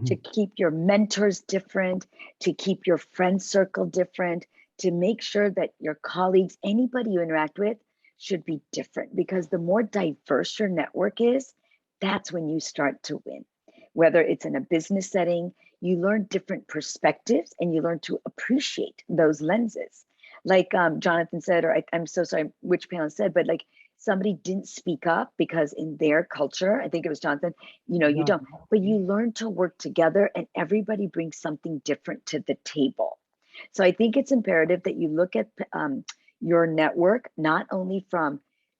To keep your mentors different, to keep your friend circle different, to make sure that your colleagues, anybody you interact with, should be different, because the more diverse your network is, that's when you start to win. Whether it's in a business setting, you learn different perspectives and you learn to appreciate those lenses. Like Jonathan said, or I'm so sorry which panelist said, but like somebody didn't speak up because in their culture, I think it was Jonathan, you don't, but you learn to work together and everybody brings something different to the table. So I think it's imperative that you look at your network, not only from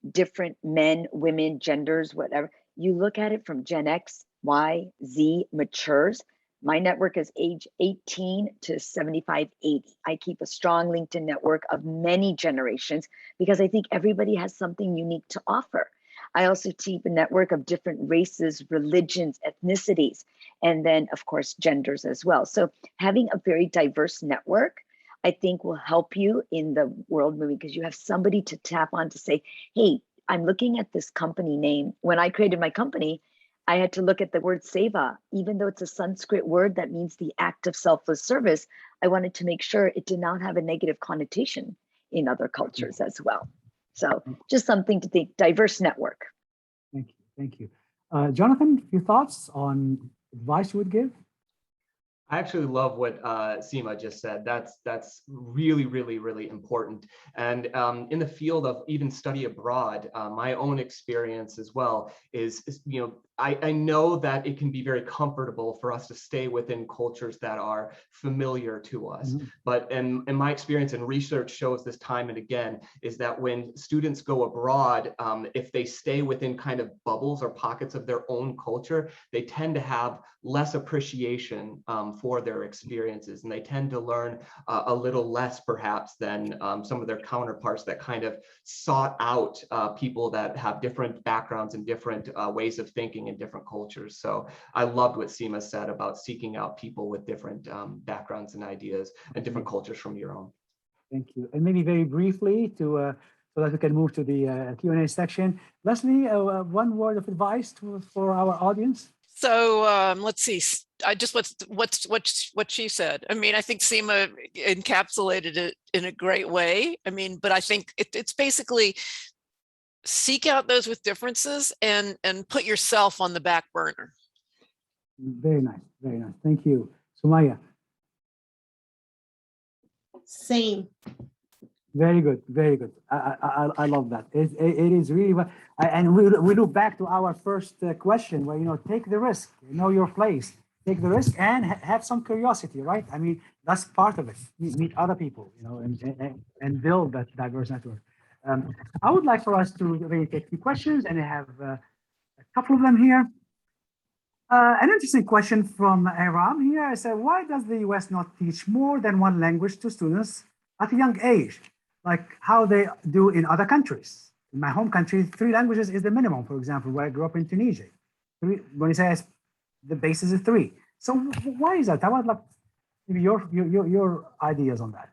different men, women, genders, whatever, you look at it from Gen X, Y, Z, matures. My network is age 18 to 75, 80. I keep a strong LinkedIn network of many generations because I think everybody has something unique to offer. I also keep a network of different races, religions, ethnicities, and then of course, genders as well. So having a very diverse network, I think will help you in the world moving because you have somebody to tap on to say, hey, I'm looking at this company name. When I created my company, I had to look at the word seva. Even though it's a Sanskrit word that means the act of selfless service, I wanted to make sure it did not have a negative connotation in other cultures as well. So just something to think, diverse network. Thank you. Thank you. Jonathan, your thoughts on advice you would give? I actually love what Seema just said. That's really, really, really important. And in the field of even study abroad, my own experience as well is I know that it can be very comfortable for us to stay within cultures that are familiar to us. But in my experience and research shows this time and again, is that when students go abroad, if they stay within kind of bubbles or pockets of their own culture, they tend to have less appreciation for their experiences, and they tend to learn a little less perhaps than some of their counterparts that kind of sought out people that have different backgrounds and different ways of thinking in different cultures. So I loved what Seema said about seeking out people with different backgrounds and ideas and different cultures from your own. Thank you. And maybe very briefly so that we can move to the Q&A section. Leslie, one word of advice for our audience? So let's see. I just what she said. I mean, I think Seema encapsulated it in a great way. I mean, but I think it's basically seek out those with differences and put yourself on the back burner. Very nice. Very nice. Thank you. Sumaya. Same. Very good. Very good. I love that. It is really, and we look back to our first question where, take the risk, know your place, take the risk and have some curiosity, right? I mean, that's part of it. Meet other people, and build that diverse network. I would like for us to really take a few questions, and I have a couple of them here. An interesting question from Aram here. I said, why does the US not teach more than one language to students at a young age, like how they do in other countries? In my home country, 3 languages is the minimum, for example, where I grew up in Tunisia. When you say the basis is 3. So why is that? I would like your ideas on that.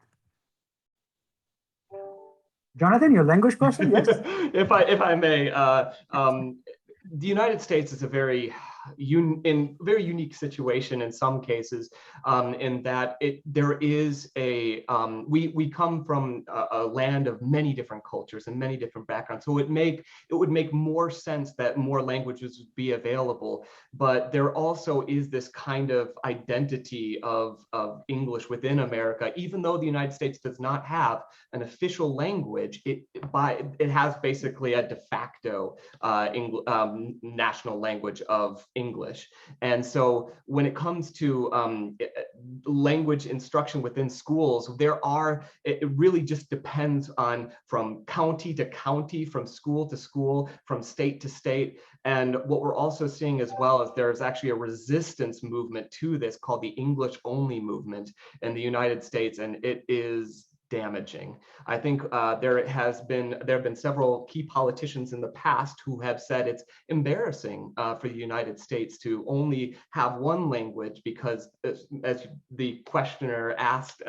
Jonathan, you're a language person, yes? If I may, the United States is a very unique situation in some cases, in that there is we come from a land of many different cultures and many different backgrounds. So it would make more sense that more languages would be available. But there also is this kind of identity of English within America, even though the United States does not have an official language. It has basically a de facto national language of English. And so when it comes to language instruction within schools, it really just depends on from county to county, from school to school, from state to state. And what we're also seeing as well is there's actually a resistance movement to this called the English only movement in the United States, and it is damaging. I think there have been several key politicians in the past who have said it's embarrassing for the United States to only have one language because, as the questioner asked,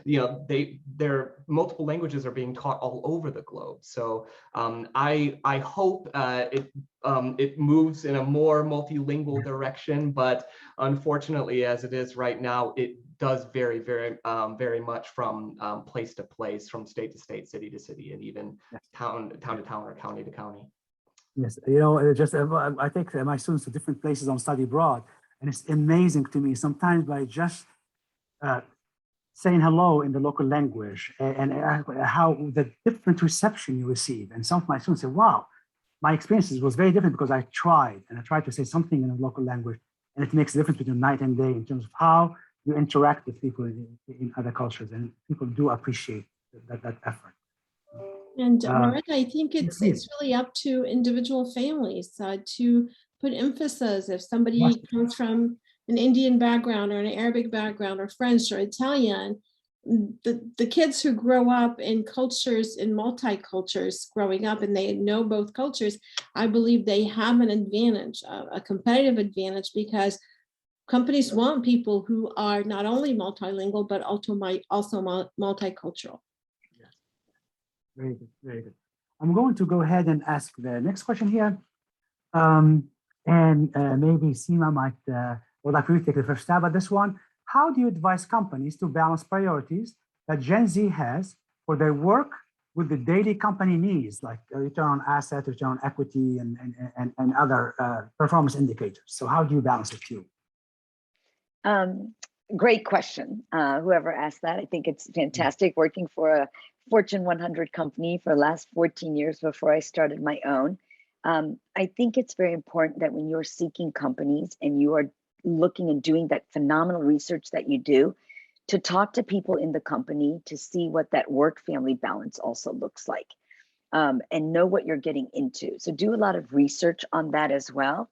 their multiple languages are being taught all over the globe. So I hope it moves in a more multilingual direction, but unfortunately, as it is right now, it does vary very much from place to place, from state to state, city to city, and even town to town or county to county. Yes, I take my students to different places on study abroad, and it's amazing to me sometimes by just saying hello in the local language and how the different reception you receive. And some of my students say, wow, my experiences was very different because I tried to say something in a local language, and it makes a difference between night and day in terms of how you interact with people in other cultures, and people do appreciate that effort. And Marita, I think it's really up to individual families to put emphasis. If somebody comes from an Indian background or an Arabic background or French or Italian, the kids who grow up in cultures, in multicultures growing up, and they know both cultures, I believe they have an advantage, a competitive advantage, because companies want people who are not only multilingual, but also multicultural. Yes. Very good, very good. I'm going to go ahead and ask the next question here. And maybe Seema would like to take the first stab at this one. How do you advise companies to balance priorities that Gen Z has for their work with the daily company needs, like return on asset, return on equity, and other performance indicators? So how do you balance it too? Great question. Whoever asked that, I think it's fantastic. Working for a Fortune 100 company for the last 14 years before I started my own. I think it's very important that when you're seeking companies and you are looking and doing that phenomenal research that you do, to talk to people in the company to see what that work-family balance also looks like, and know what you're getting into. So do a lot of research on that as well.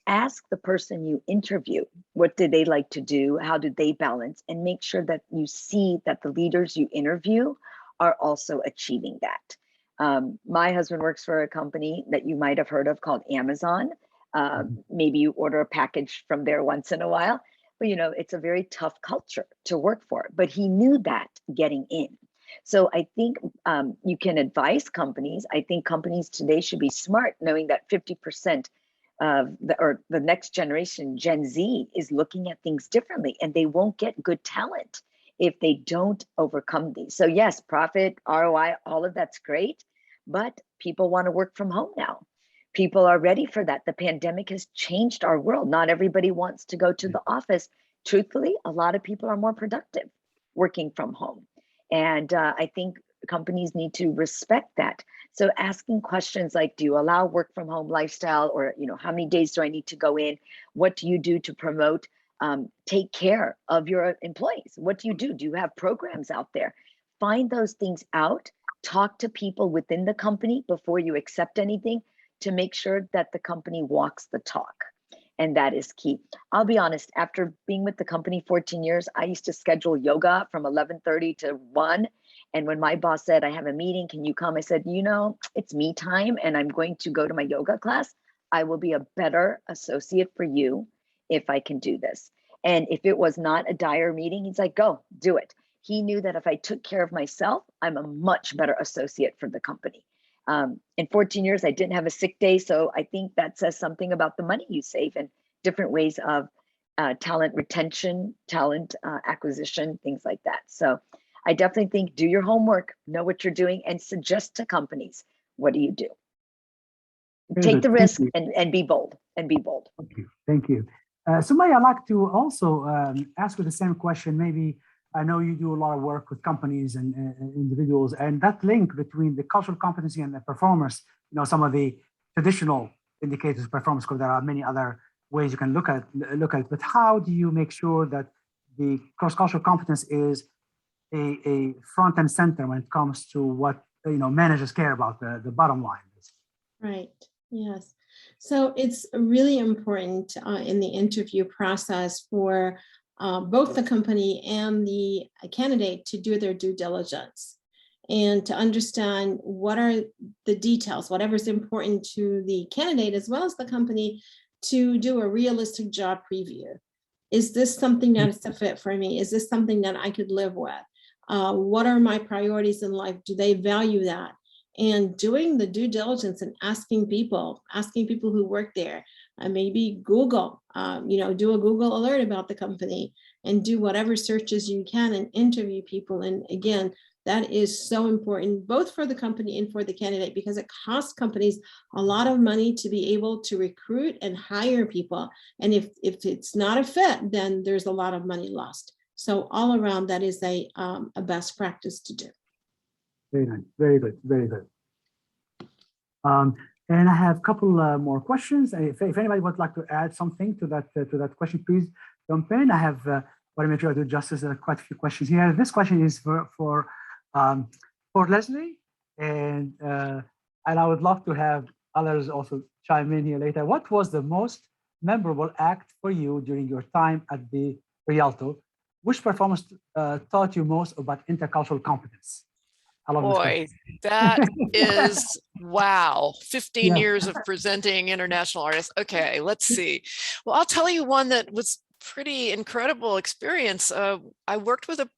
Ask the person you interview, what did they like to do? How did they balance? And make sure that you see that the leaders you interview are also achieving that. My husband works for a company that you might have heard of called Amazon. Maybe you order a package from there once in a while, but it's a very tough culture to work for, but he knew that getting in. So I think you can advise companies. I think companies today should be smart, knowing that 50% of the next generation, Gen Z, is looking at things differently, and they won't get good talent if they don't overcome these. So yes, profit, ROI, all of that's great, but people want to work from home now. People are ready for that. The pandemic has changed our world. Not everybody wants to go to the office. Truthfully, a lot of people are more productive working from home. And I think companies need to respect that. So asking questions like, do you allow work from home lifestyle, or how many days do I need to go in? What do you do to promote, take care of your employees? What do you do? Do you have programs out there? Find those things out. Talk to people within the company before you accept anything, to make sure that the company walks the talk. And that is key. I'll be honest, after being with the company 14 years, I used to schedule yoga from 11:30 to 1. And when my boss said, I have a meeting, can you come? I said, it's me time and I'm going to go to my yoga class. I will be a better associate for you if I can do this. And if it was not a dire meeting, he's like, go do it. He knew that if I took care of myself, I'm a much better associate for the company. In 14 years, I didn't have a sick day. So I think that says something about the money you save and different ways of talent retention, talent acquisition, things like that. So I definitely think do your homework, know what you're doing, and suggest to companies, what do you do? Take the risk and be bold, and be bold. Thank you. Thank you. Sumaya, I'd like to also ask you the same question. Maybe I know you do a lot of work with companies and individuals, and that link between the cultural competency and the performance, some of the traditional indicators of performance, because there are many other ways you can look at it. But how do you make sure that the cross-cultural competence is a front and center when it comes to what managers care about, the bottom line? Right. Yes. So it's really important in the interview process for both the company and the candidate to do their due diligence and to understand what are the details, whatever's important to the candidate as well as the company, to do a realistic job preview. Is this something that's a fit for me? Is this something that I could live with? What are my priorities in life? Do they value that? And doing the due diligence and asking people who work there, maybe Google, do a Google alert about the company and do whatever searches you can and interview people. And again, that is so important, both for the company and for the candidate, because it costs companies a lot of money to be able to recruit and hire people. And if it's not a fit, then there's a lot of money lost. So all around, that is a best practice to do. Very nice. Very good. Very good. And I have a couple more questions. If anybody would like to add something to that question, please jump in. I have want to make sure I do justice. Quite a few questions here. This question is for Leslie, and I would love to have others also chime in here later. What was the most memorable act for you during your time at the Rialto? Which performance taught you most about intercultural competence? Boy, that is, wow, 15 years of presenting international artists. Okay, let's see. Well, I'll tell you one that was pretty incredible experience. I worked with a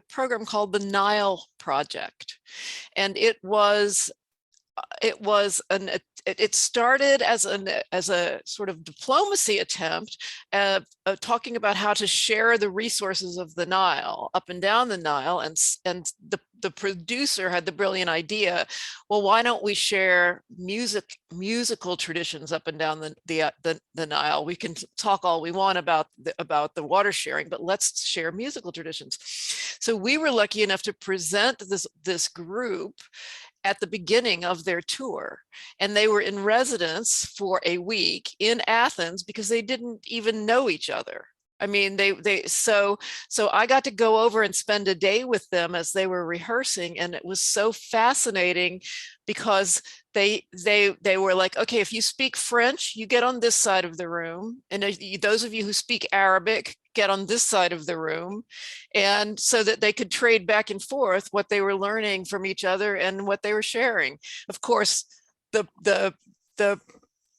program called the Nile Project, and it started as a sort of diplomacy attempt, talking about how to share the resources of the Nile up and down the Nile, and the producer had the brilliant idea, well, why don't we share musical traditions up and down the Nile? We can talk all we want about the water sharing, but let's share musical traditions. So we were lucky enough to present this group at the beginning of their tour, and they were in residence for a week in Athens because they didn't even know each other. I mean, so I got to go over and spend a day with them as they were rehearsing, and it was so fascinating because they were like, okay, if you speak French, you get on this side of the room, and those of you who speak Arabic get on this side of the room, and so that they could trade back and forth what they were learning from each other and what they were sharing. Of course, the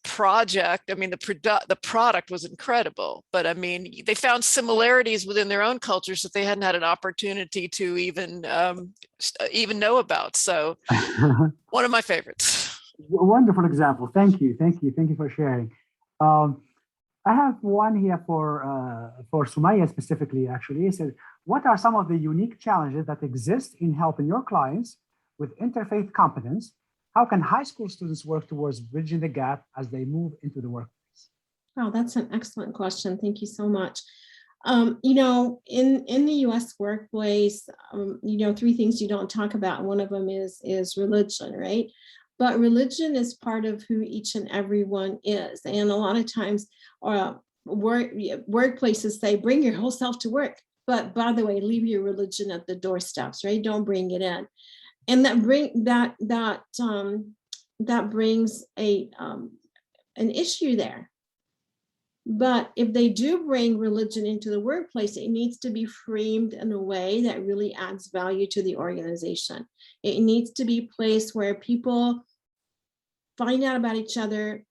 project, I mean, the product was incredible, but I mean, they found similarities within their own cultures that they hadn't had an opportunity to even know about. So one of my favorites. Wonderful example. Thank you for sharing. I have one here for Sumaya specifically. Actually, it said, what are some of the unique challenges that exist in helping your clients with interfaith competence? How can high school students work towards bridging the gap as they move into the workplace? Oh, that's an excellent question. Thank you so much. In the U.S. workplace, three things you don't talk about. One of them is religion, right? But religion is part of who each and every one is. And a lot of times workplaces say, bring your whole self to work. But by the way, leave your religion at the doorsteps, right? Don't bring it in. And that brings an issue there. But if they do bring religion into the workplace, it needs to be framed in a way that really adds value to the organization. It needs to be a place where people find out about each other,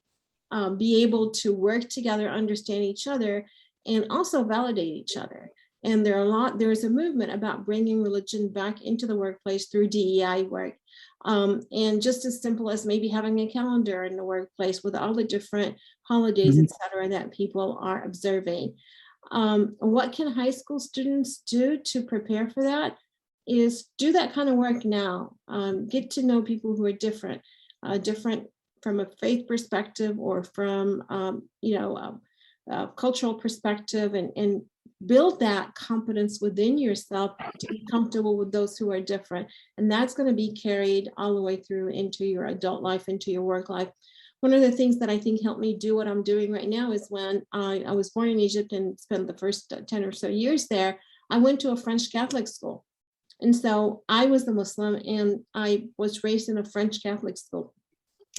be able to work together, understand each other, and also validate each other. And there's a movement about bringing religion back into the workplace through DEI work. And just as simple as maybe having a calendar in the workplace with all the different holidays, et cetera, that people are observing. What can high school students do to prepare for that is do that kind of work now. Get to know people who are different from a faith perspective or from, a cultural perspective, and build that competence within yourself to be comfortable with those who are different. And that's going to be carried all the way through into your adult life, into your work life. One of the things that I think helped me do what I'm doing right now is when I was born in Egypt and spent the first 10 or so years there, I went to a French Catholic school. And so I was a Muslim and I was raised in a French Catholic school.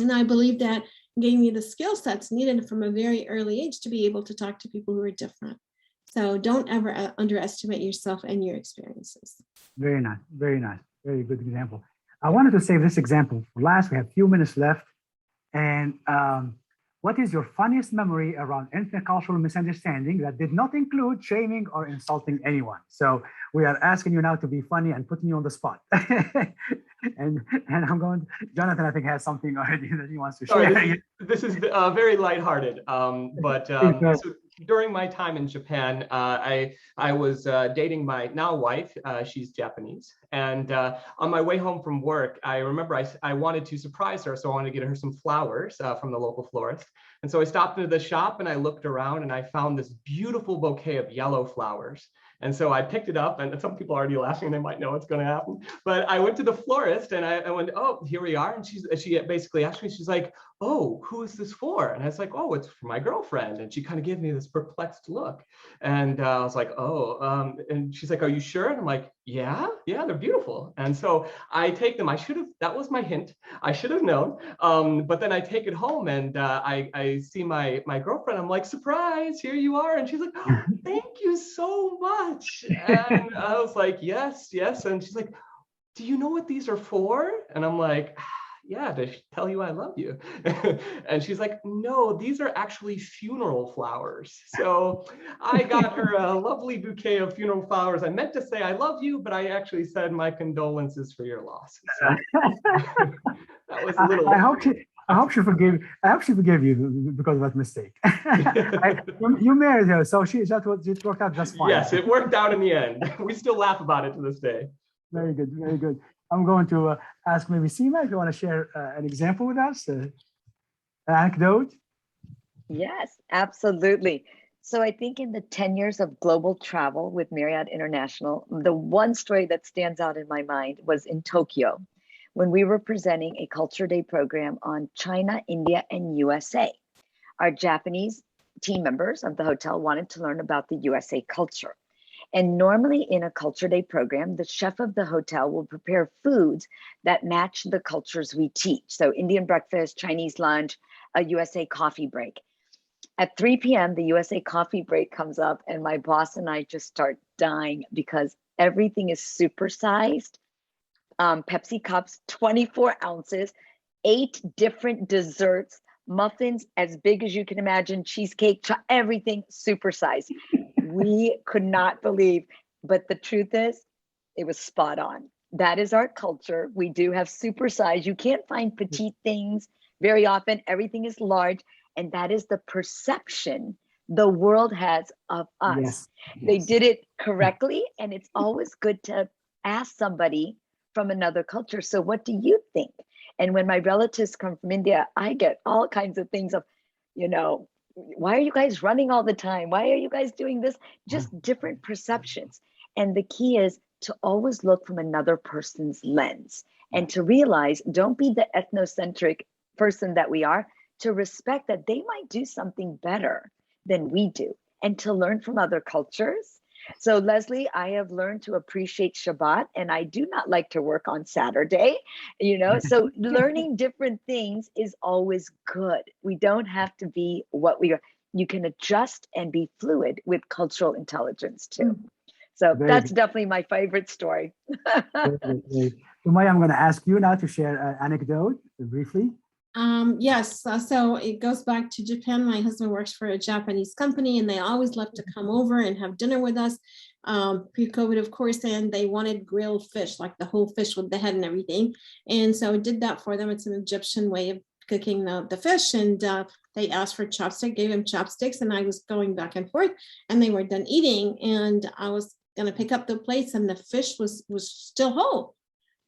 And I believe that gave me the skill sets needed from a very early age to be able to talk to people who are different. So don't ever underestimate yourself and your experiences. Very nice, very nice, very good example. I wanted to save this example for last. We have a few minutes left. And what is your funniest memory around intercultural misunderstanding that did not include shaming or insulting anyone? So we are asking you now to be funny and putting you on the spot. and I'm going, Jonathan, I think has something already that he wants to share. Sorry, this is very lighthearted, but so during my time in Japan, I was dating my now wife. She's Japanese, and on my way home from work, I remember I wanted to surprise her, so I wanted to get her some flowers from the local florist. And so I stopped into the shop and I looked around and I found this beautiful bouquet of yellow flowers. And so I picked it up, and some people are already laughing, they might know what's going to happen. But I went to the florist and I went, oh, here we are. And she basically asked me, she's like, oh, who is this for? And I was like, oh, it's for my girlfriend. And she kind of gave me this perplexed look. And I was like, oh, and she's like, are you sure? And I'm like, yeah, they're beautiful. And so I take them. That was my hint. I should have known. But then I take it home and I see my girlfriend. I'm like, surprise, here you are. And she's like, oh, thank you so much. And I was like, yes. And she's like, do you know what these are for? And I'm like, yeah, to tell you I love you. And she's like, no, these are actually funeral flowers. So I got her a lovely bouquet of funeral flowers. I meant to say I love you, but I actually said my condolences for your loss. So that was a little. I hope she forgave you because of that mistake. You married her, so it worked out just fine. Yes, it worked out in the end. We still laugh about it to this day. Very good, very good. I'm going to ask maybe Seema if you want to share an example with us, an anecdote. Yes, absolutely. So I think in the 10 years of global travel with Marriott International, the one story that stands out in my mind was in Tokyo, when we were presenting a Culture Day program on China, India, and USA. Our Japanese team members of the hotel wanted to learn about the USA culture. And normally in a Culture Day program, the chef of the hotel will prepare foods that match the cultures we teach. So Indian breakfast, Chinese lunch, a USA coffee break. At 3 p.m., the USA coffee break comes up and my boss and I just start dying because everything is supersized. Pepsi cups, 24 ounces, 8 different desserts, muffins as big as you can imagine, cheesecake, everything supersized. We could not believe, but the truth is, it was spot on. That is our culture. We do have supersize. You can't find petite things very often. Everything is large, and that is the perception the world has of us. Yes. They did it correctly, and it's always good to ask somebody from another culture, so what do you think? And when my relatives come from India, I get all kinds of things of, why are you guys running all the time? Why are you guys doing this? Just different perceptions. And the key is to always look from another person's lens and to realize, don't be the ethnocentric person that we are, to respect that they might do something better than we do and to learn from other cultures. So Leslie, I have learned to appreciate Shabbat, and I do not like to work on Saturday, so learning different things is always good. We don't have to be what we are. You can adjust and be fluid with cultural intelligence too. So that's definitely my favorite story. Umaya, I'm going to ask you now to share an anecdote briefly. Yes, so it goes back to Japan. My husband works for a Japanese company, and they always love to come over and have dinner with us. Pre-COVID, of course, and they wanted grilled fish, like the whole fish with the head and everything. And so I did that for them. It's an Egyptian way of cooking the fish, and they asked for chopstick, gave them chopsticks, and I was going back and forth, and they were done eating, and I was gonna pick up the plates, and the fish was still whole.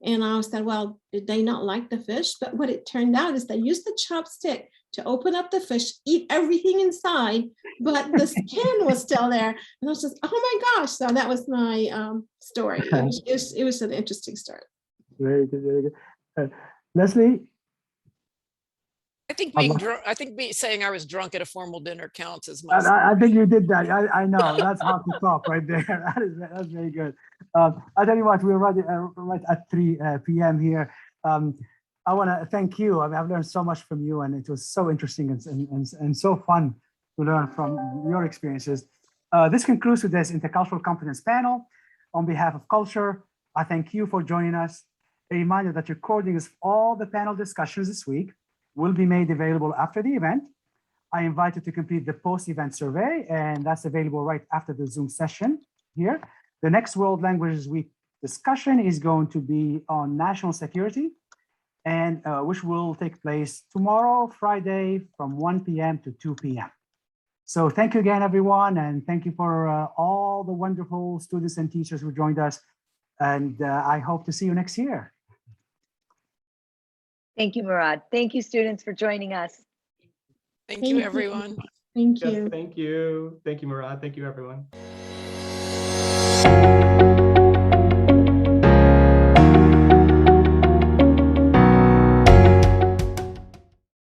And I said, well, did they not like the fish? But what it turned out is they used the chopstick to open up the fish, eat everything inside, but the skin was still there. And I was just, oh my gosh. So that was my story. It was an interesting story. Very good, very good. Leslie? I think being drunk, I think saying I was drunk at a formal dinner counts as my. I think you did that. I know. That's how to talk right there. That's very good. I'll tell you what, we're right at 3 p.m. here. I want to thank you. I mean, I've learned so much from you, and it was so interesting and so fun to learn from your experiences. This concludes today's Intercultural Competence panel. On behalf of Culture, I thank you for joining us. A reminder that recordings of all the panel discussions this week will be made available after the event. I invite you to complete the post-event survey, and that's available right after the Zoom session here. The next World Languages Week discussion is going to be on national security, and which will take place tomorrow, Friday, from 1 p.m. to 2 p.m. So thank you again, everyone, and thank you for all the wonderful students and teachers who joined us. And I hope to see you next year. Thank you, Murad. Thank you, students, for joining us. Thank you, everyone. Thank Yes, you. thank you. Thank you, Murad. Thank you, everyone.